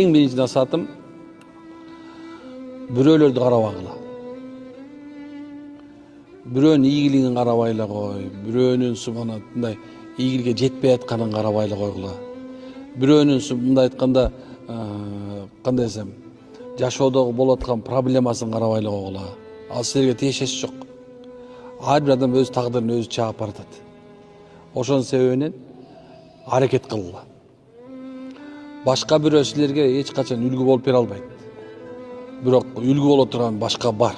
Eң birinchi насаатым бирөөлөрдү карабагыла. Бирөөнүн ийгилигин карабай кой, бирөөнүн мындай ийгиликке жетпей атканын карабай койгула. Бирөөнүн мындай айтканда кандай десем, жашоодогу болуп аткан проблемасын карабай койгула. Ал силерге тиешеси жок. Ар бир адам өз тагдырын өзү чаап баратат. Ошонун себебинен аракет кылгыла. Башка бирөө силерге эч качан үлгү болуп бере албайт. Бирок үлгү боло турган башка бар.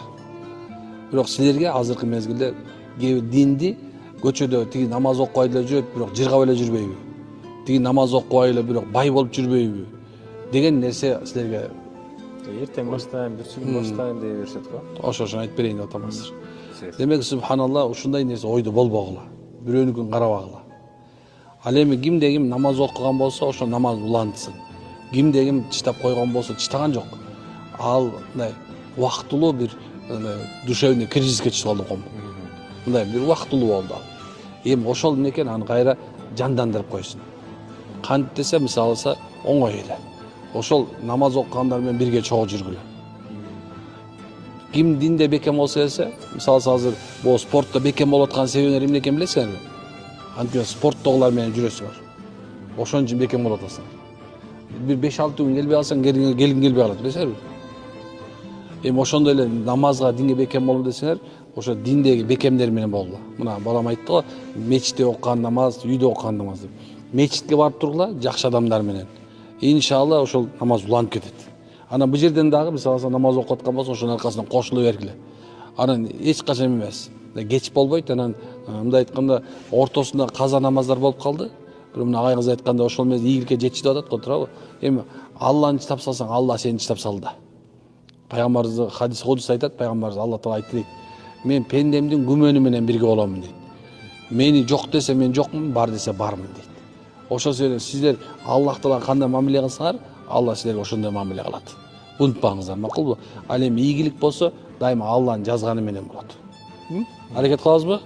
Бирок силерге азыркы мезгилде динди көчөдө тиги намаз окубай эле жүрөт, бирок жыргап эле жүрбөйбү? Тиги намаз окубай эле бирок бай болуп жүрбөйбү? Деген нерсе силерге эртең баштайм, бүрсүгүн баштайм дей беришет го. Ошо айтып берейин деп атам азыр. Демек субханалла ушундай нерсе ойдо болбогула. Бирөөнүкүн карабагыла. Ал эми кимде ким намаз окуган болсо, ошо намаз улантсын. Кимде ким чыдап койгон болсо, чыдаган жок. Ал мындай убактылуу бир душевный кризиске түшүп калды го. Мындай бир убактылуу болду. Эми ошол эмне экен, аны кайра жандандырып койсун. Кантип десе, мисалы оңой эле. Ошол намаз окугандар менен бирге чогуу жүргүлө. Ким динде бекем болсо десе, мисалы азыр бул спортто бекем болуп аткан себептери эмне экенин билесиңерби? Анткени спорттогулар менен жүрөсүңөр. Ошон үчүн бекем болуп атасыңар. Бир 5-6 күн келбей алсаң, келгиң келбей калат, билесиңерби? Эми ошондой эле намазга, динге бекем болом десеңер, ошо диндеги бекемдер менен болгула. Мына балам айтты го, мечитте окуган намаз, үйдө окуган намаз деп. Мечитке барып тургула жакшы адамдар менен. Иншалла ошол намаз уланып кетет. Анан бул жерден дагы мисалы намаз окуп аткан болсо, ошонун аркасынан кошуло бергиле. Анан эч качан эмес. Кеч болбойт, анан мындай айтканда ортосунда каза намаздар болуп калды. Бирок мына агай кыз айтканда ошол менен ийгиликке жетчү деп атат го, туурабы? Эми Алланы чыдап салсаң, Алла сени чыдап салды. Пайгамбарыбыз хадис айтат, пайгамбарыбыз Алла таала айтты дейт. Мен пендемдин күмөнү менен бирге боломун дейт. Мени жок десе мен жокмун, бар десе бармын дейт. Ошол себептен сиздер Аллах таала кандай мамиле кылсаңар, Алла силерге ошондой мамиле кылат. Унутпаңыздар, макулбу? Ал эми ийгилик болсо, дайыма Алланын жазганы менен болот. Аракет кылабызбы?